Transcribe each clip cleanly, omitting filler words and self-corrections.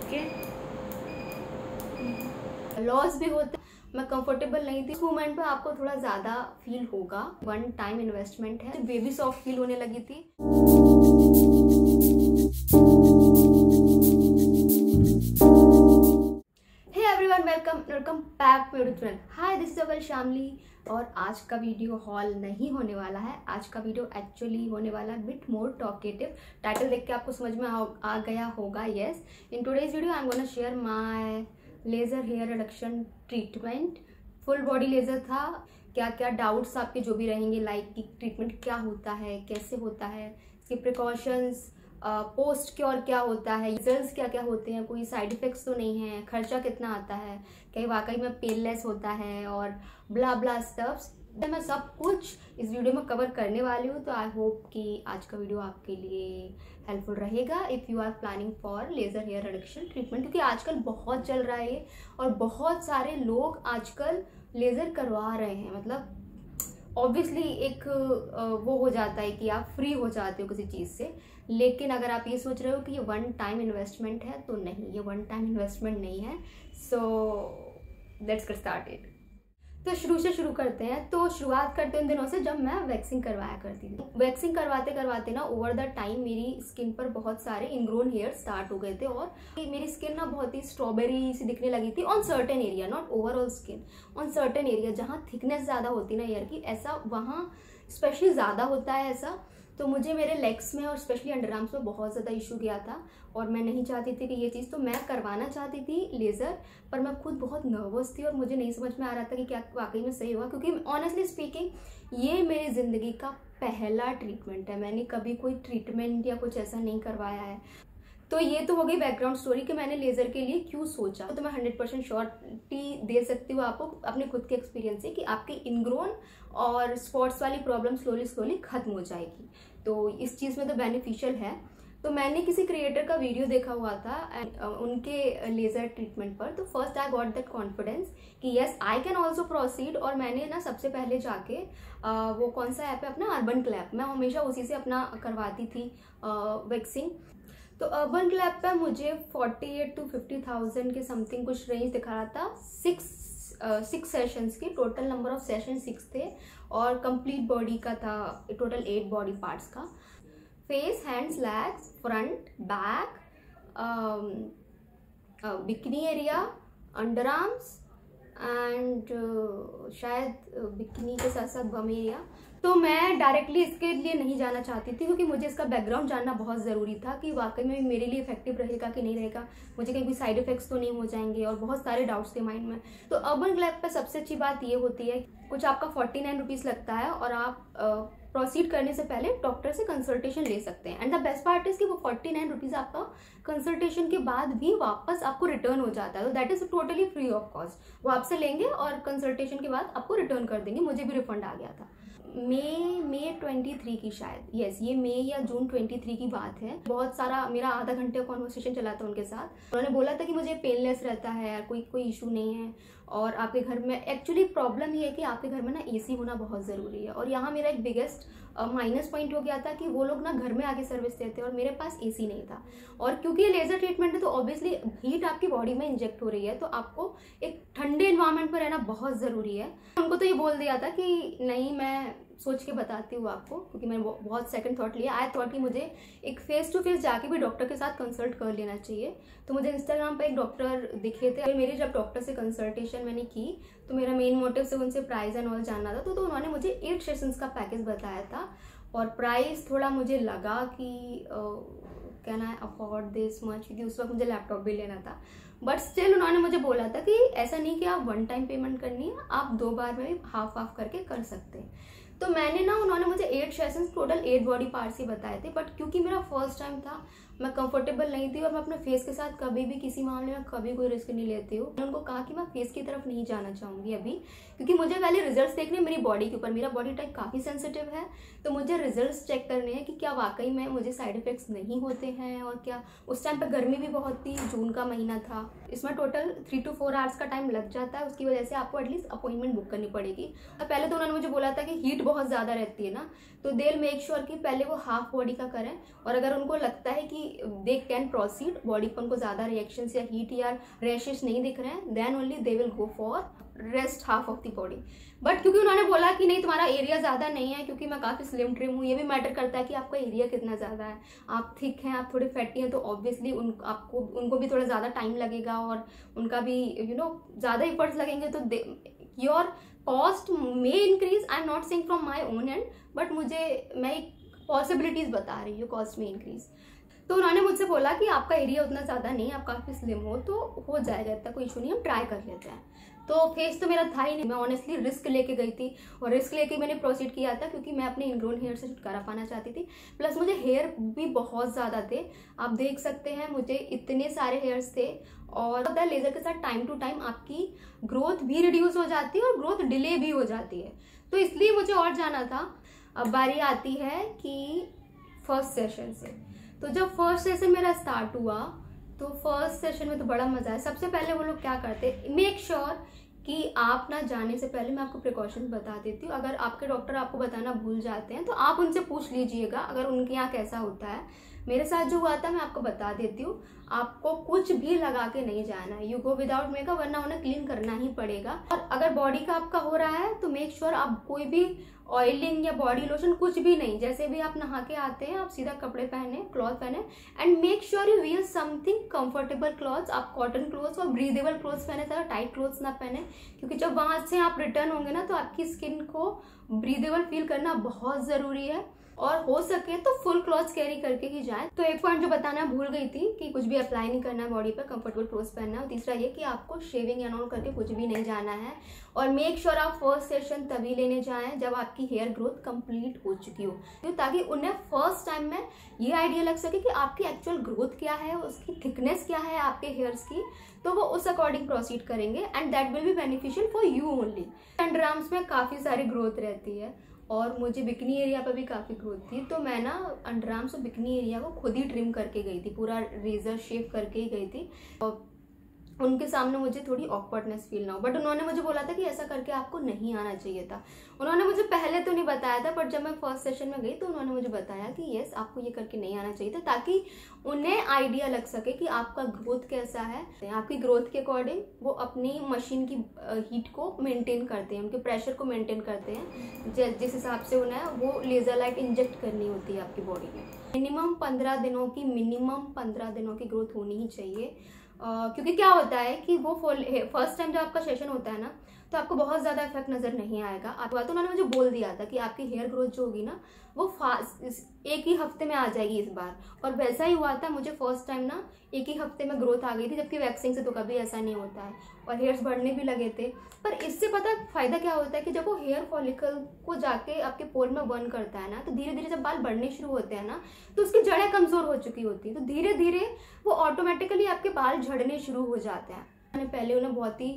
Okay, loss भी होते, मैं कंफर्टेबल नहीं थी। इस मोमेंट पे आपको थोड़ा ज़्यादा फील होगा, वन टाइम इन्वेस्टमेंट है। बेबी सॉफ्ट फील होने लगी थी। Hey everyone, welcome back to channel. Hi, this is Shamli. और आज का वीडियो हॉल नहीं होने वाला है। आज का वीडियो एक्चुअली होने वाला है बिट मोर टॉकेटिव। टाइटल देख के आपको समझ में आ गया होगा। Yes, in today's video I am gonna share my laser hair reduction treatment. Full body laser था। क्या क्या डाउट्स आपके जो भी रहेंगे, लाइक कि ट्रीटमेंट क्या होता है, कैसे होता है, इसके प्रिकॉशंस, पोस्ट क्योर क्या होता है, रिजल्ट्स क्या क्या होते हैं, कोई साइड इफेक्ट्स तो नहीं है, खर्चा कितना आता है, कहीं वाकई में पेनलेस होता है और ब्ला ब्ला स्टफ्स। मैं सब कुछ इस वीडियो में कवर करने वाली हूँ। तो आई होप कि आज का वीडियो आपके लिए हेल्पफुल रहेगा if you are planning for laser hair reduction treatment, क्योंकि आजकल बहुत चल रहा है और बहुत सारे लोग आजकल लेज़र करवा रहे हैं। मतलब ऑब्वियसली एक वो हो जाता है कि आप फ्री हो जाते हो किसी चीज़ से, लेकिन अगर आप ये सोच रहे हो कि ये वन टाइम इन्वेस्टमेंट है, तो नहीं, ये वन टाइम इन्वेस्टमेंट नहीं है। So let's get started. तो शुरू करते हैं। तो शुरुआत करते हैं उन दिनों से जब मैं वैक्सिंग करवाया करती थी। वैक्सिंग करवाते करवाते ना ओवर द टाइम मेरी स्किन पर बहुत सारे इनग्रोन हेयर स्टार्ट हो गए थे और मेरी स्किन ना बहुत ही स्ट्रॉबेरी सी दिखने लगी थी on certain area, not overall skin, on certain area जहाँ थिकनेस ज़्यादा होती ना हेयर की, ऐसा वहाँ स्पेशली ज़्यादा होता है ऐसा। तो मुझे मेरे लेग्स में और स्पेशली अंडर आर्म्स में बहुत ज़्यादा इशू गया था और मैं नहीं चाहती थी कि ये चीज़, तो मैं करवाना चाहती थी लेज़र, पर मैं खुद बहुत नर्वस थी और मुझे नहीं समझ में आ रहा था कि क्या वाकई में सही होगा, क्योंकि ऑनेस्टली स्पीकिंग ये मेरी ज़िंदगी का पहला ट्रीटमेंट है। मैंने कभी कोई ट्रीटमेंट या कुछ ऐसा नहीं करवाया है। तो ये तो हो गई बैकग्राउंड स्टोरी कि मैंने लेज़र के लिए क्यों सोचा। तो मैं 100% श्योरिटी दे सकती हूँ आपको अपने खुद के एक्सपीरियंस से कि आपके इनग्रोन और स्पॉट्स वाली प्रॉब्लम स्लोली खत्म हो जाएगी। तो इस चीज़ में तो बेनिफिशियल है। तो मैंने किसी क्रिएटर का वीडियो देखा हुआ था उनके लेज़र ट्रीटमेंट पर। तो first I got that confidence कि yes I can also proceed. और मैंने ना सबसे पहले जाके वो कौन सा ऐप है अपना, अर्बन क्लैप, मैं हमेशा उसी से अपना करवाती थी वैक्सिंग। तो अर्बन क्लैप पे मुझे 48 to 50,000 के समथिंग कुछ रेंज दिखा रहा था। सिक्स सेशंस की टोटल नंबर ऑफ सेशन 6 थे और कंप्लीट बॉडी का था टोटल 8 बॉडी पार्ट्स का। Face, hands, legs, front, back, bikini area, under arms and शायद बिकनी के साथ साथ बम एरिया। तो मैं डायरेक्टली इसके लिए नहीं जाना चाहती थी क्योंकि मुझे इसका बैकग्राउंड जानना बहुत ज़रूरी था कि वाकई में मेरे लिए इफेक्टिव रहेगा कि नहीं रहेगा, मुझे कहीं कोई साइड इफेक्ट्स तो नहीं हो जाएंगे, और बहुत सारे डाउट्स थे माइंड में। तो अर्बन क्लैप पे सबसे अच्छी बात ये होती है, कुछ आपका 49 रुपीज़ लगता है और आप प्रोसीड करने से पहले डॉक्टर से कंसल्टेशन ले सकते हैं। And the best part is कि वो 49 रुपीज़ आपका कंसल्टेशन के बाद भी वापस आपको रिटर्न हो जाता है। तो that is totally free of cost. वो आपसे लेंगे और कंसल्टेशन के बाद आपको रिटर्न कर देंगे। मुझे भी रिफंड आ गया था। मई 23 की शायद, यस ये मई या जून 23 की बात है। बहुत सारा मेरा आधा घंटे का कॉन्वर्सेशन चला था उनके साथ। उन्होंने बोला था कि मुझे पेनलेस रहता है, कोई इशू नहीं है, और आपके घर में एक्चुअली प्रॉब्लम ये है कि आपके घर में ना एसी होना बहुत ज़रूरी है। और यहाँ मेरा एक बिगेस्ट माइनस पॉइंट हो गया था कि वो लोग ना घर में आके सर्विस देते और मेरे पास एसी नहीं था। और क्योंकि ये लेज़र ट्रीटमेंट है तो ऑब्वियसली हीट आपकी बॉडी में इंजेक्ट हो रही है, तो आपको एक ठंडे एनवायरनमेंट पर रहना बहुत ज़रूरी है। उनको तो ये बोल दिया था कि नहीं, मैं सोच के बताती हूँ आपको, क्योंकि मैंने बहुत सेकंड थॉट लिया। आई थॉट कि मुझे एक फेस टू फेस जाके भी डॉक्टर के साथ कंसल्ट कर लेना चाहिए। तो मुझे इंस्टाग्राम पे एक डॉक्टर दिखे थे। मेरी जब डॉक्टर से कंसल्टेशन मैंने की तो मेरा मेन मोटिव से उनसे प्राइस एंड ऑल जानना था। तो उन्होंने मुझे 8 सेशंस का पैकेज बताया था और प्राइस थोड़ा मुझे लगा कि can I afford this much, क्योंकि उस वक्त मुझे लैपटॉप भी लेना था। बट स्टिल उन्होंने मुझे बोला था कि ऐसा नहीं कि आप वन टाइम पेमेंट करनी है, आप 2 बार में भी हाफ करके कर सकते हैं। तो मैंने ना, उन्होंने मुझे 8 सेशंस टोटल 8 बॉडी पार्ट्स ही बताए थे। बट क्योंकि मेरा फर्स्ट टाइम था, मैं कंफर्टेबल नहीं थी और मैं अपने फेस के साथ कभी भी किसी मामले में कभी कोई रिस्क नहीं लेती हूँ। मैंने उनको कहा कि मैं फेस की तरफ नहीं जाना चाहूँगी अभी, क्योंकि मुझे पहले रिजल्ट्स देखने मेरी बॉडी के ऊपर। मेरा बॉडी टाइप काफ़ी सेंसिटिव है, तो मुझे रिजल्ट्स चेक करने हैं कि क्या वाकई में मुझे साइड इफेक्ट्स नहीं होते हैं। और क्या उस टाइम पर गर्मी भी बहुत थी, जून का महीना था, इसमें टोटल 3 to 4 आवर्स का टाइम लग जाता है। उसकी वजह से आपको एटलीस्ट अपॉइंटमेंट बुक करनी पड़ेगी। और पहले तो उन्होंने मुझे बोला था कि हीट बहुत ज़्यादा रहती है ना, तो दे विल मेक श्योर कि पहले वो हाफ बॉडी का करें। और अगर उनको लगता है कि दे कैन प्रोसीड, बॉडी पर उनको ज़्यादा रिएक्शंस या हीट या रैशेस नहीं दिख रहे हैं, then only they will go for rest half of the body. But क्योंकि उन्होंने बोला कि नहीं तुम्हारा एरिया ज़्यादा नहीं है, क्योंकि मैं काफ़ी स्लिम ट्रिम हूँ, ये भी मैटर करता है कि आपका एरिया कितना ज़्यादा है। आप थिक हैं, आप थोड़े फैटी हैं, तो ऑब्वियसली उनको भी थोड़ा ज़्यादा टाइम लगेगा और उनका भी ज़्यादा एफर्ट्स लगेंगे, तो your cost may increase. I am not saying from my own and, but मैं एक पॉसिबिलिटीज़ बता रही हूँ कॉस्ट में इंक्रीज। तो उन्होंने मुझसे बोला कि आपका एरिया उतना ज़्यादा नहीं, आप काफ़ी स्लिम हो, तो हो जाएगा, इतना कोई इशू नहीं, हम ट्राई कर लेते हैं। तो फेस तो मेरा था ही नहीं, मैं ऑनेस्टली रिस्क लेके गई थी और रिस्क लेके मैंने प्रोसीड किया था, क्योंकि मैं अपने इनग्रोन हेयर से छुटकारा पाना चाहती थी। प्लस मुझे हेयर भी बहुत ज़्यादा थे, आप देख सकते हैं मुझे इतने सारे हेयर्स थे। और लेज़र के साथ टाइम टू टाइम आपकी ग्रोथ भी रिड्यूस हो जाती है और ग्रोथ डिले भी हो जाती है, तो इसलिए मुझे और जाना था। अब बारी आती है कि फर्स्ट सेशन से। तो जब फर्स्ट सेशन मेरा स्टार्ट हुआ तो फर्स्ट सेशन में तो बड़ा मजा है। सबसे पहले वो लोग क्या करते, मेक श्योर कि आप ना जाने से पहले मैं आपको प्रिकॉशन बता देती हूँ। अगर आपके डॉक्टर आपको बताना भूल जाते हैं तो आप उनसे पूछ लीजिएगा अगर उनके यहाँ कैसा होता है। मेरे साथ जो हुआ था मैं आपको बता देती हूँ, आपको कुछ भी लगा के नहीं जाना है। यू गो विदाउट मेकअप, वरना उन्हें क्लीन करना ही पड़ेगा। और अगर बॉडी का आपका हो रहा है तो मेक श्योर आप कोई भी ऑयलिंग या बॉडी लोशन कुछ भी नहीं, जैसे भी आप नहा के आते हैं आप सीधा कपड़े पहने, क्लॉथ पहने, and make sure you wear something comfortable clothes. आप कॉटन क्लॉथ्स और ब्रीदेबल क्लॉथ्स पहने, ज़्यादा टाइट क्लॉथ्स ना पहने, क्योंकि जब वहां से आप रिटर्न होंगे ना तो आपकी स्किन को ब्रीदेबल फील करना बहुत ज़रूरी है। और हो सके तो फुल क्लॉथ्स कैरी करके ही जाएं। तो एक पॉइंट जो बताना भूल गई थी कि कुछ भी अप्लाई नहीं करना है बॉडी पर, कंफर्टेबल क्लॉथ्स पहनना है। और तीसरा ये कि आपको शेविंग एंड ऑल करके कुछ भी नहीं जाना है। और मेक श्योर आप फर्स्ट सेशन तभी लेने जाएं जब आपकी हेयर ग्रोथ कंप्लीट हो चुकी हो, ताकि उन्हें फर्स्ट टाइम में ये आइडिया लग सके कि आपकी एक्चुअल ग्रोथ क्या है, उसकी थिकनेस क्या है आपके हेयर्स की, तो वो उस अकॉर्डिंग प्रोसीड करेंगे and that will be beneficial for you only. Under arms में काफ़ी सारी ग्रोथ रहती है और मुझे बिकनी एरिया पर भी काफ़ी ग्रोथ थी, तो मैं ना अंडर आर्म्स और बिकनी एरिया को खुद ही ट्रिम करके गई थी, पूरा रेजर शेव करके ही गई थी। और उनके सामने मुझे थोड़ी ऑकवर्डनेस फील ना हो, बट उन्होंने मुझे बोला था कि ऐसा करके आपको नहीं आना चाहिए था। उन्होंने मुझे पहले तो नहीं बताया था, बट जब मैं फर्स्ट सेशन में गई तो उन्होंने मुझे बताया कि यस आपको ये करके नहीं आना चाहिए था, ताकि उन्हें आइडिया लग सके कि आपका ग्रोथ कैसा है। आपकी ग्रोथ के अकॉर्डिंग वो अपनी मशीन की हीट को मेंटेन करते हैं, उनके प्रेशर को मेंटेन करते हैं, जिस हिसाब से उन्हें वो लेजर लाइट इंजेक्ट करनी होती है आपकी बॉडी में। मिनिमम 15 दिनों की ग्रोथ होनी ही चाहिए। क्योंकि क्या होता है कि वो फर्स्ट टाइम जब आपका सेशन होता है ना तो आपको बहुत ज़्यादा इफेक्ट नज़र नहीं आएगा। तो उन्होंने मुझे बोल दिया था कि आपकी हेयर ग्रोथ जो होगी ना वो एक ही हफ्ते में आ जाएगी इस बार, और वैसा ही हुआ था। मुझे फर्स्ट टाइम ना एक ही हफ्ते में ग्रोथ आ गई थी, जबकि वैक्सिंग से तो कभी ऐसा नहीं होता है, और हेयर्स बढ़ने भी लगे थे। पर इससे पता फ़ायदा क्या होता है कि जब वो हेयर फॉलिकल को जाके आपके पोल में बर्न करता है ना, तो धीरे धीरे जब बाल बढ़ने शुरू होते हैं ना तो उसकी जड़ें कमज़ोर हो चुकी होती है, तो धीरे धीरे वो ऑटोमेटिकली आपके बाल झड़ने शुरू हो जाते हैं। मैंने पहले उन्हें बहुत ही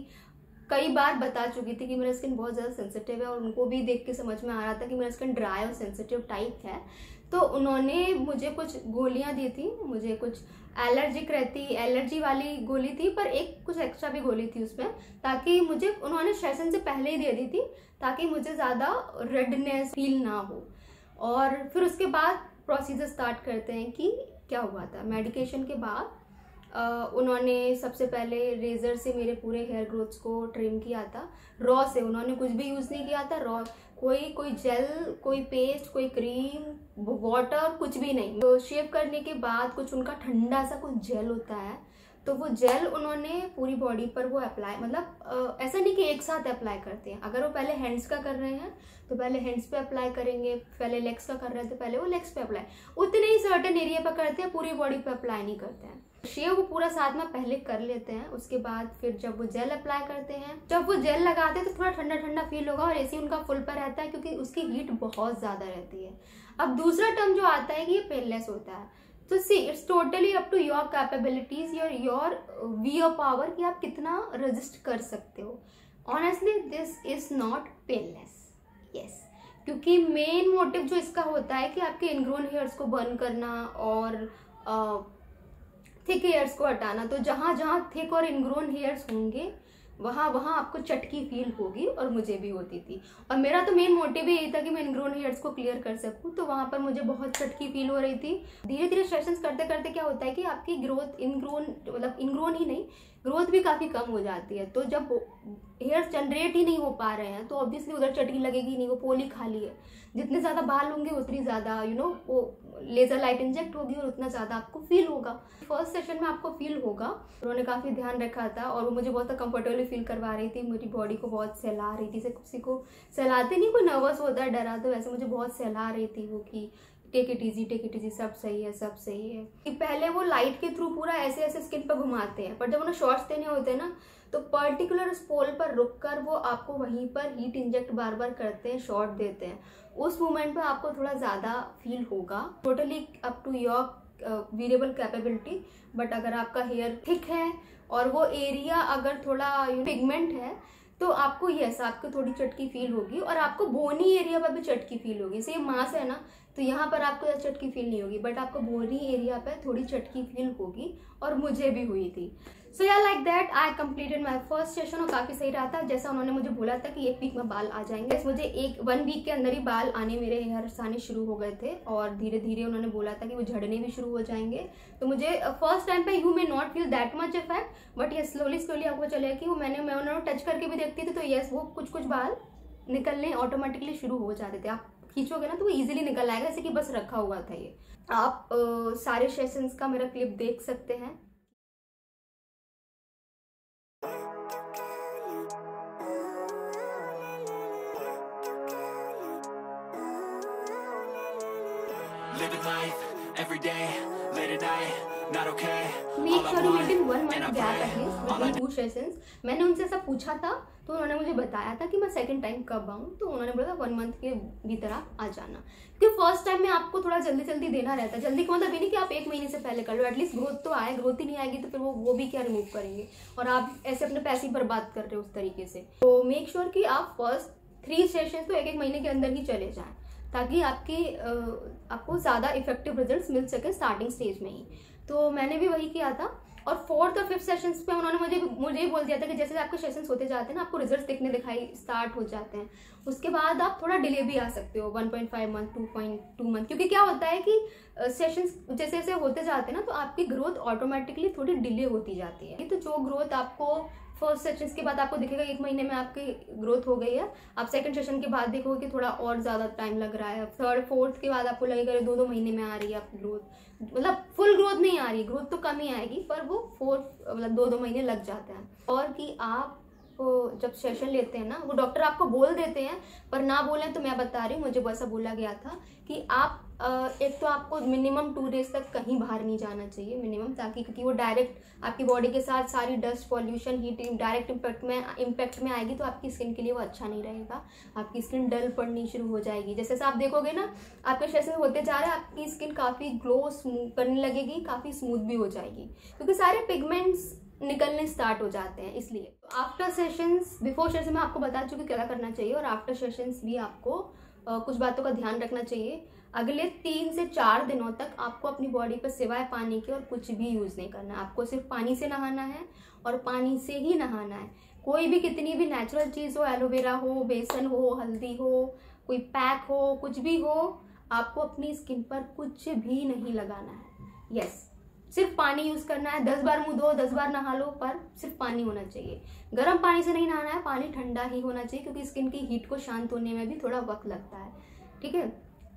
कई बार बता चुकी थी कि मेरा स्किन बहुत ज़्यादा सेंसिटिव है, और उनको भी देख के समझ में आ रहा था कि मेरा स्किन ड्राई और सेंसिटिव टाइप है। तो उन्होंने मुझे कुछ गोलियां दी थी, मुझे कुछ एलर्जी वाली गोली थी, पर एक कुछ एक्स्ट्रा भी गोली थी उसमें, ताकि मुझे उन्होंने सेशन से पहले ही दे दी थी ताकि मुझे ज़्यादा रेडनेस फील ना हो। और फिर उसके बाद प्रोसीजर स्टार्ट करते हैं कि क्या हुआ था। मेडिकेशन के बाद उन्होंने सबसे पहले रेजर से मेरे पूरे हेयर ग्रोथ्स को ट्रिम किया था, रॉ से। उन्होंने कुछ भी यूज़ नहीं किया था, रॉ, कोई जेल, कोई पेस्ट, कोई क्रीम, वाटर, कुछ भी नहीं। तो शेव करने के बाद कुछ उनका ठंडा सा कुछ जेल होता है, तो वो जेल उन्होंने पूरी बॉडी पर वो अप्लाई, मतलब ऐसा नहीं कि एक साथ अप्लाई करते हैं। अगर वो पहले हैंड्स का कर रहे हैं तो पहले हैंड्स पे अप्लाई करेंगे, पहले लेग्स का कर रहे हैं तो पहले वो लेग्स पे अप्लाई, उतने ही सर्टेन एरिया पर करते हैं, पूरी बॉडी पे अप्लाई नहीं करते हैं। शेव वो पूरा साथ में पहले कर लेते हैं, उसके बाद फिर जब वो जेल अप्लाई करते हैं, जब वो जेल लगाते हैं तो थोड़ा ठंडा ठंडा फील होगा, और एसी उनका फुल पर रहता है क्योंकि उसकी हीट बहुत ज़्यादा रहती है। अब दूसरा टर्म जो आता है कि ये पेनलेस होता है, तो see it's totally up to your capabilities, your will power, कि आप कितना रेजिस्ट कर सकते हो। Honestly this is not painless, yes, क्योंकि मेन मोटिव जो इसका होता है कि आपके इनग्रोन हेयर्स को बर्न करना और थिक हेयर्स को हटाना। तो जहाँ जहाँ थिक और इनग्रोन हेयर्स होंगे वहाँ आपको चटकी फील होगी, और मुझे भी होती थी। और मेरा तो मेन मोटिव ही यही था कि मैं इनग्रोन हेयर्स को क्लियर कर सकूं, तो वहाँ पर मुझे बहुत चटकी फील हो रही थी। धीरे धीरे सेशंस करते करते क्या होता है कि आपकी ग्रोथ इनग्रोन ही नहीं, ग्रोथ भी काफ़ी कम हो जाती है। तो जब हेयर्स जनरेट ही नहीं हो पा रहे हैं तो ऑब्वियसली उधर चटकी लगेगी नहीं, वो पोली खाली है। जितने ज़्यादा बाल होंगे उतनी ज़्यादा वो लेज़र लाइट इंजेक्ट होगी और उतना ज़्यादा आपको फील होगा। फर्स्ट सेशन में आपको फील होगा। उन्होंने काफ़ी ध्यान रखा था और वो मुझे बहुत कंफर्टेबली फील करवा रही थी, मेरी बॉडी को बहुत सहला रही थी। किसी को सहलाते नहीं, कोई नर्वस होता है, डरा, तो वैसे मुझे बहुत सहला रही थी वो कि टेक इट इजी, सब सही है, सब सही है। कि पहले वो लाइट के थ्रू पूरा ऐसे ऐसे स्किन पर घुमाते हैं, पर जब उन्हें शॉर्ट्स देने होते हैं ना, तो पर्टिकुलर स्पोल पर रुककर वो आपको वहीं पर हीट इंजेक्ट बार बार करते हैं, शॉर्ट देते हैं। उस मोमेंट पे आपको थोड़ा ज़्यादा फील होगा। Totally up to your variable capability. But अगर आपका हेयर थिक है और वो एरिया अगर थोड़ा पिगमेंट है तो आपको आपको थोड़ी चटकी फील होगी, और आपको बोनी एरिया पर भी चटकी फील होगी। जैसे ये मांस है ना, तो यहाँ पर आपको चटकी फील नहीं होगी, बट आपको बोनी एरिया पर थोड़ी चटकी फील होगी, और मुझे भी हुई थी। सो या like that I completed my first session, और काफ़ी सही रहा था। जैसा उन्होंने मुझे बोला था कि 1 वीक में बाल आ जाएंगे, मुझे 1 वीक के अंदर ही बाल आने, मेरे हेयर्स आने शुरू हो गए थे, और धीरे धीरे उन्होंने बोला था कि वो झड़ने भी शुरू हो जाएंगे। तो मुझे फर्स्ट टाइम पे you may not feel that much effect, but ये स्लोली आपको चलेगा कि मैं उन्होंने टच करके भी देखती थी, तो यस वो कुछ बाल निकलने ऑटोमेटिकली शुरू हो जाते थे। आप खींचोगे ना तो वो इजीली निकल आएगा, जैसे कि बस रखा हुआ था ये। आप सारे सेशंस का मेरा क्लिप देख सकते हैं। Living life every day, late at night, not okay. Make sure you maintain 1 month gap at least between 2 sessions. मैंने उनसे ऐसा पूछा था, तो उन्होंने मुझे बताया था कि मैं सेकंड टाइम कब आऊँ, तो उन्होंने बोला 1 मंथ के भीतर आप आ जाना। क्योंकि फर्स्ट टाइम में आपको थोड़ा जल्दी देना रहता है। जल्दी का मतलब ये नहीं कि आप 1 महीने से पहले कर लो, एटलीस्ट ग्रोथ तो आए। ग्रोथ ही नहीं आएगी तो फिर वो भी क्या रिमूव करेंगे, और आप ऐसे अपने पैसे बर्बाद कर रहे हो उस तरीके से। तो मेक श्योर कि आप फर्स्ट 3 सेशन तो 1 महीने के अंदर ही चले जाएं, ताकि आपको ज़्यादा इफेक्टिव रिजल्ट्स मिल सके स्टार्टिंग स्टेज में ही। तो मैंने भी वही किया था। और 4th और 5th सेशंस पे उन्होंने मुझे बोल दिया था कि जैसे आपके सेशंस होते जाते हैं ना, आपको रिजल्ट्स दिखाई स्टार्ट हो जाते हैं, उसके बाद आप थोड़ा डिले भी आ सकते हो, 1.5 मंथ, 2.2 मंथ। क्योंकि क्या होता है कि सेशंस जैसे जैसे होते जाते हैं ना, तो आपकी ग्रोथ ऑटोमेटिकली थोड़ी डिले होती जाती है। तो जो ग्रोथ आपको फर्स्ट सेशंस के बाद आपको दिखेगा 1 महीने में आपकी ग्रोथ हो गई है, आप सेकंड सेशन के बाद देखोगे कि थोड़ा और ज़्यादा टाइम लग रहा है। 3rd 4th के बाद आपको लगेगा 2 महीने में आ रही है आपकी ग्रोथ। मतलब फुल ग्रोथ नहीं आ रही, ग्रोथ तो कम ही आएगी, पर वो 2 महीने लग जाते हैं। और कि आप जब सेशन लेते हैं ना, वो डॉक्टर आपको बोल देते हैं, पर ना बोलें तो मैं बता रही हूँ, मुझे वैसा बोला गया था कि आप एक तो आपको मिनिमम 2 डेज तक कहीं बाहर नहीं जाना चाहिए मिनिमम, ताकि क्योंकि वो डायरेक्ट आपकी बॉडी के साथ सारी dust, pollution, heat direct impact में आएगी, तो आपकी स्किन के लिए वो अच्छा नहीं रहेगा। आपकी स्किन डल पड़नी शुरू हो जाएगी। जैसे आप देखोगे ना, आपके सेशन होते जा रहे हैं, आपकी स्किन काफ़ी ग्लो करने लगेगी, काफ़ी स्मूथ भी हो जाएगी, क्योंकि सारे पिगमेंट्स निकलने स्टार्ट हो जाते हैं। इसलिए आफ्टर सेशंस, बिफोर सेशन में आपको बता चुकी क्या करना चाहिए, और आफ्टर सेशंस भी आपको कुछ बातों का ध्यान रखना चाहिए। अगले 3 से 4 दिनों तक आपको अपनी बॉडी पर सिवाय पानी के और कुछ भी यूज़ नहीं करना है। आपको सिर्फ पानी से नहाना है, और पानी से ही नहाना है। कोई भी कितनी भी नेचुरल चीज़ हो, एलोवेरा हो, बेसन हो, हल्दी हो, कोई पैक हो, कुछ भी हो, आपको अपनी स्किन पर कुछ भी नहीं लगाना है। यस, सिर्फ पानी यूज़ करना है। 10 बार मुंह धो, 10 बार नहा लो, पर सिर्फ पानी होना चाहिए। गर्म पानी से नहीं नहाना है, पानी ठंडा ही होना चाहिए, क्योंकि स्किन की हीट को शांत होने में भी थोड़ा वक्त लगता है। ठीक है,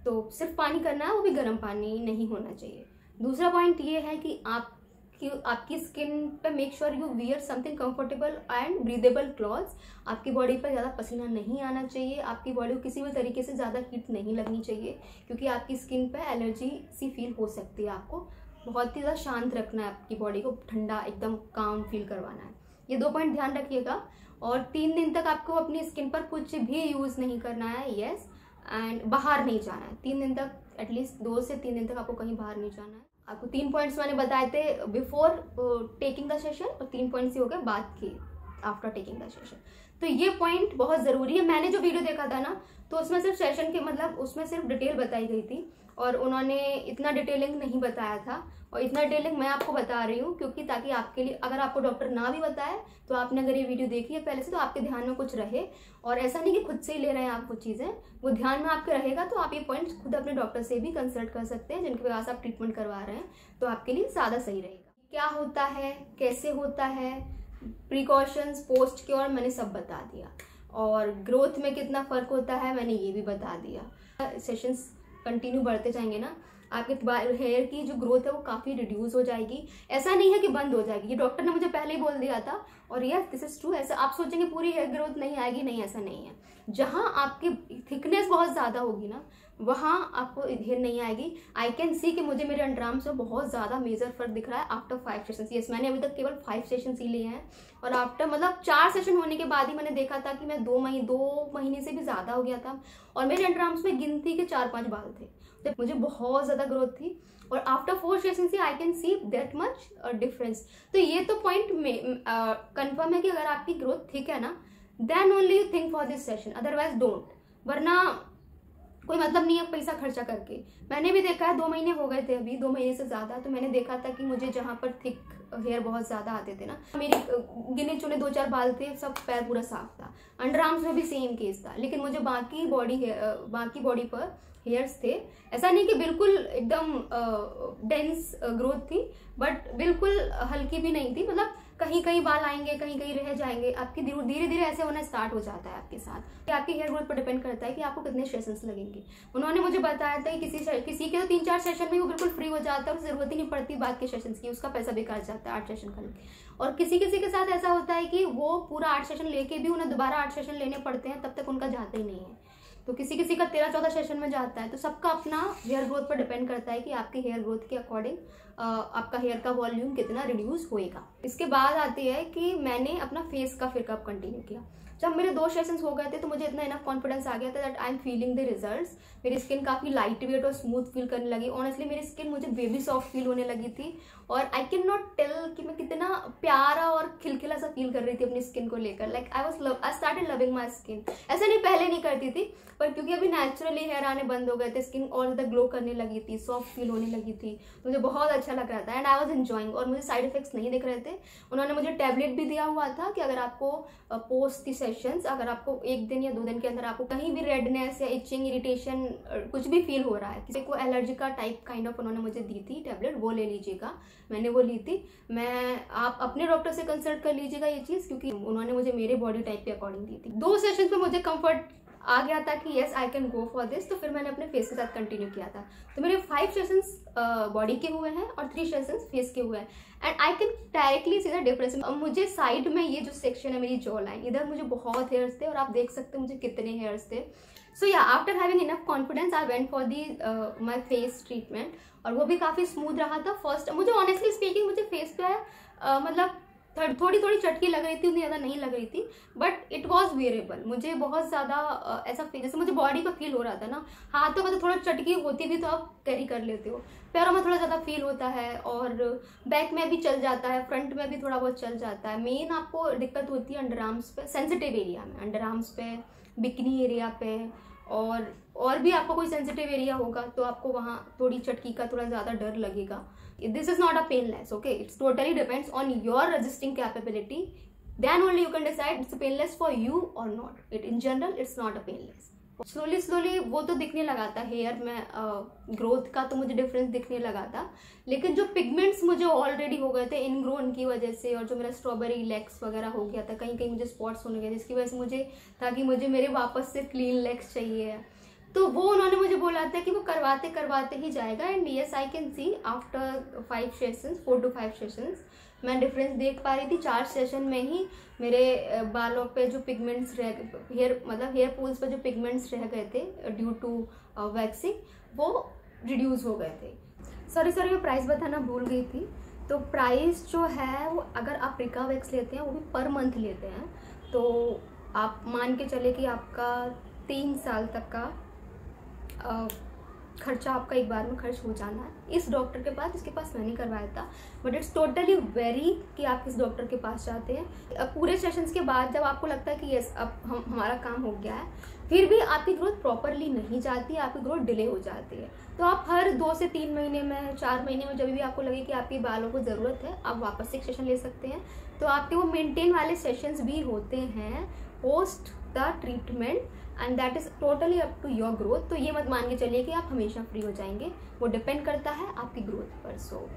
तो सिर्फ पानी करना है, वो भी गर्म पानी नहीं होना चाहिए। दूसरा पॉइंट ये है कि आपकी स्किन पे make sure you wear something comfortable and breathable clothes. आपकी बॉडी पर ज़्यादा पसीना नहीं आना चाहिए, आपकी बॉडी को किसी भी तरीके से ज़्यादा हीट नहीं लगनी चाहिए, क्योंकि आपकी स्किन पे एलर्जी सी फील हो सकती है। आपको बहुत ही ज़्यादा शांत रखना है, आपकी बॉडी को ठंडा एकदम काम फील करवाना है। ये 2 पॉइंट ध्यान रखिएगा। और 3 दिन तक आपको अपनी स्किन पर कुछ भी यूज़ नहीं करना है। यस, एंड बाहर नहीं जाना है 3 दिन तक, एटलीस्ट 2 से 3 दिन तक आपको कहीं बाहर नहीं जाना है। आपको 3 पॉइंट्स मैंने बताए थे बिफोर टेकिंग द सेशन, और 3 पॉइंट्स ही हो गए बाद के आफ्टर टेकिंग द सेशन। तो ये पॉइंट बहुत ज़रूरी है। मैंने जो वीडियो देखा था ना, तो उसमें सिर्फ सेशन के मतलब उसमें सिर्फ डिटेल बताई गई थी, और उन्होंने इतना डिटेलिंग नहीं बताया था, और इतना डिटेलिंग मैं आपको बता रही हूँ क्योंकि ताकि आपके लिए, अगर आपको डॉक्टर ना भी बताए तो आपने अगर ये वीडियो देखी है पहले से तो आपके ध्यान में कुछ रहे, और ऐसा नहीं कि खुद से ही ले रहे हैं आप वो चीज़ें, वो ध्यान में आपके रहेगा। तो आप ये पॉइंट्स खुद अपने डॉक्टर से भी कंसल्ट कर सकते हैं जिनके पास आप ट्रीटमेंट करवा रहे हैं, तो आपके लिए ज़्यादा सही रहेगा। क्या होता है, कैसे होता है, प्रिकॉशंस, पोस्ट क्योर मैंने सब बता दिया, और ग्रोथ में कितना फ़र्क होता है मैंने ये भी बता दिया। सेशंस कंटिन्यू बढ़ते जाएंगे ना, आपके हेयर की जो ग्रोथ है वो काफ़ी रिड्यूस हो जाएगी। ऐसा नहीं है कि बंद हो जाएगी, ये डॉक्टर ने मुझे पहले ही बोल दिया था, और यस दिस इज ट्रू। ऐसा आप सोचेंगे पूरी हेयर ग्रोथ नहीं आएगी, नहीं, ऐसा नहीं है। जहाँ आपकी थिकनेस बहुत ज़्यादा होगी ना वहाँ आपको हेयर नहीं आएगी। आई कैन सी कि मुझे मेरे अंडरआर्म्स में बहुत ज़्यादा मेजर फर्क दिख रहा है आफ्टर 5 सेशंस। यस, मैंने अभी तक केवल 5 सेशंस ही लिए हैं, और आफ्टर मतलब 4 सेशन होने के बाद ही मैंने देखा था कि मैं 2 महीने से भी ज़्यादा हो गया था, और मेरे अंडरआर्म्स में गिनती के 4-5 बाल थे, तो मुझे बहुत ज़्यादा ग्रोथ थी। और आफ्टर 4 सेशन से I can see that much difference. तो ये तो पॉइंट में कंफर्म है कि अगर आपकी ग्रोथ ठीक है ना, then only you think for this session, otherwise don't. वरना कोई मतलब नहीं है पैसा खर्चा करके। मैंने भी देखा है, 2 महीने हो गए थे अभी, 2 महीने से ज़्यादा, तो मैंने देखा था कि मुझे जहाँ पर थिक हेयर बहुत ज़्यादा आते थे ना, मेरी गिने चुने 2-4 बाल थे, सब पैर पूरा साफ था। अंडरआर्म्स में भी सेम केस था, लेकिन मुझे बाकी बॉडी पर हेयर्स थे। ऐसा नहीं कि बिल्कुल एकदम डेंस ग्रोथ थी, बट बिल्कुल हल्की भी नहीं थी, मतलब कहीं कहीं बाल आएंगे, कहीं कहीं रह जाएंगे। आपकी धीरे धीरे ऐसे होना स्टार्ट हो जाता है आपके साथ। आपकी हेयर ग्रोथ पर डिपेंड करता है कि आपको कितने सेशंस लगेंगे। उन्होंने मुझे बताया था कि किसी के तो 3-4 सेशन में वो बिल्कुल फ्री हो जाता है, जरूरत ही नहीं पड़ती बाद के सेशंस की, उसका पैसा बेकार जाता है 8 सेशन का। और किसी के साथ ऐसा होता है कि वो पूरा 8 सेशन लेके भी उन्हें दोबारा 8 सेशन लेने पड़ते हैं, तब तक उनका जाता ही नहीं है। तो किसी का 13-14 सेशन में जाता है। तो सबका अपना हेयर ग्रोथ पर डिपेंड करता है कि आपकी हेयर ग्रोथ के अकॉर्डिंग आपका हेयर का वॉल्यूम कितना रिड्यूस होएगा। इसके बाद आती है कि मैंने अपना फेस का फिर कब कंटिन्यू किया। जब मेरे 2 सेशंस हो गए थे तो मुझे इतना इनफ कॉन्फिडेंस आ गया था that I am feeling the results. मेरी स्किन काफ़ी लाइट वेट और स्मूथ फील करने लगी। ऑनेस्टली मेरी स्किन मुझे बेबी सॉफ्ट फील होने लगी थी, और आई कैन नॉट टेल कि मैं कितना प्यारा और खिलखिला सा फील कर रही थी अपनी स्किन को लेकर। Like I started loving my skin. ऐसे नहीं पहले नहीं करती थी, पर क्योंकि अभी नेचुरली हेयर आने बंद हो गए थे, स्किन और ज़्यादा ग्लो करने लगी थी, सॉफ्ट फील होने लगी थी, मुझे बहुत अच्छा लग रहा था एंड आई वॉज एंजॉइंग। और मुझे साइड इफेक्ट्स नहीं दिख रहे थे। उन्होंने मुझे टैबलेट भी दिया हुआ था कि अगर आपको पोस्ट दी सेशंस, अगर आपको 1 दिन या 2 दिन के अंदर आपको कहीं भी रेडनेस या इचिंग, इरिटेशन कुछ भी फील हो रहा है, किसी को एलर्जी का टाइप काइंड ऑफ उन्होंने मुझे दी थी टैबलेट, वो ले लीजिएगा। मैंने वो ली थी। आप अपने डॉक्टर से कंसल्ट कर लीजिएगा ये चीज़, क्योंकि उन्होंने मुझे मेरे बॉडी टाइप के अकॉर्डिंग दी थी। 2 सेशंस में मुझे कंफर्ट आ गया था कि yes I can go for this, तो फिर मैंने अपने फेस के साथ कंटिन्यू किया था। तो मेरे 5 सेशंस बॉडी के हुए हैं और 3 सेशंस फेस के हुए हैं, and I can directly see the difference. मुझे साइड में ये जो सेक्शन है मेरी जॉ लाइन, इधर मुझे बहुत हेयर्स थे, और आप देख सकते हो मुझे कितने हेयर्स थे। सो या after having enough confidence I went for the my face treatment, और वो भी काफ़ी स्मूथ रहा था। फर्स्ट मुझे ऑनेस्टली स्पीकिंग मुझे फेस पे मतलब थोड़ी थोड़ी चटकी लग रही थी, उतनी ज़्यादा नहीं लग रही थी, बट इट वॉज वेरेबल। मुझे बहुत ज़्यादा ऐसा जैसे मुझे बॉडी पर फील हो रहा था ना, हाथों में तो थोड़ा चटकी होती भी तो आप कैरी कर लेते हो, पैरों में थोड़ा ज़्यादा फील होता है, और बैक में भी चल जाता है, फ्रंट में भी थोड़ा बहुत चल जाता है। मेन आपको दिक्कत होती है अंडर आर्म्स पे, सेंसिटिव एरिया में, अंडर आर्म्स पे, बिकनी एरिया पे, और भी आपको कोई सेंसिटिव एरिया होगा तो आपको वहाँ थोड़ी चटकी का थोड़ा ज़्यादा डर लगेगा। This is not a painless, okay, it's totally depends on your resisting capability, then only you can decide it's painless for you or not. It in general it's not a painless. Slowly वो तो दिखने लगा था hair में growth का, तो मुझे difference दिखने लगा था, लेकिन जो पिगमेंट्स मुझे ऑलरेडी हो गए थे इनग्रोन की वजह से, और जो मेरा स्ट्रॉबेरी लेग्स वगैरह हो गया था, कहीं कहीं मुझे स्पॉट्स होने गए, जिसकी वजह से मुझे था कि मुझे मेरे वापस से क्लीन लेग्स चाहिए। तो वो उन्होंने मुझे बोला था कि वो करवाते करवाते ही जाएगा, and yes I can see after 5 sessions, 4 to 5 sessions मैं डिफरेंस देख पा रही थी। 4 सेशन में ही मेरे बालों पे जो पिगमेंट्स रह हेयर पूल्स पे जो पिगमेंट्स रह गए थे ड्यू टू वैक्सिंग, वो रिड्यूस हो गए थे। सॉरी मैं प्राइस बताना भूल गई थी। तो प्राइस जो है वो अगर आप रिका वैक्स लेते हैं वो भी पर मंथ लेते हैं, तो आप मान के चले कि आपका 3 साल तक का खर्चा आपका एक बार में खर्च हो जाना है। इस डॉक्टर के पास, इसके पास मैंने करवाया था, बट इट्स टोटली वेरी कि आप किस डॉक्टर के पास जाते हैं। अब पूरे सेशंस के बाद जब आपको लगता है कि यस अब हमारा काम हो गया है, फिर भी आपकी ग्रोथ प्रॉपरली नहीं जाती है, आपकी ग्रोथ डिले हो जाती है, तो आप हर 2 से 3 महीने में, 4 महीने में, जब भी आपको लगे कि आपके बालों को ज़रूरत है, आप वापस से एक सेशन ले सकते हैं। तो आपके वो मेंटेन वाले सेशंस भी होते हैं post the treatment, and that is totally up to your growth. तो ये मत मान के चलिए कि आप हमेशा फ्री हो जाएंगे, वो डिपेंड करता है आपकी ग्रोथ पर। सो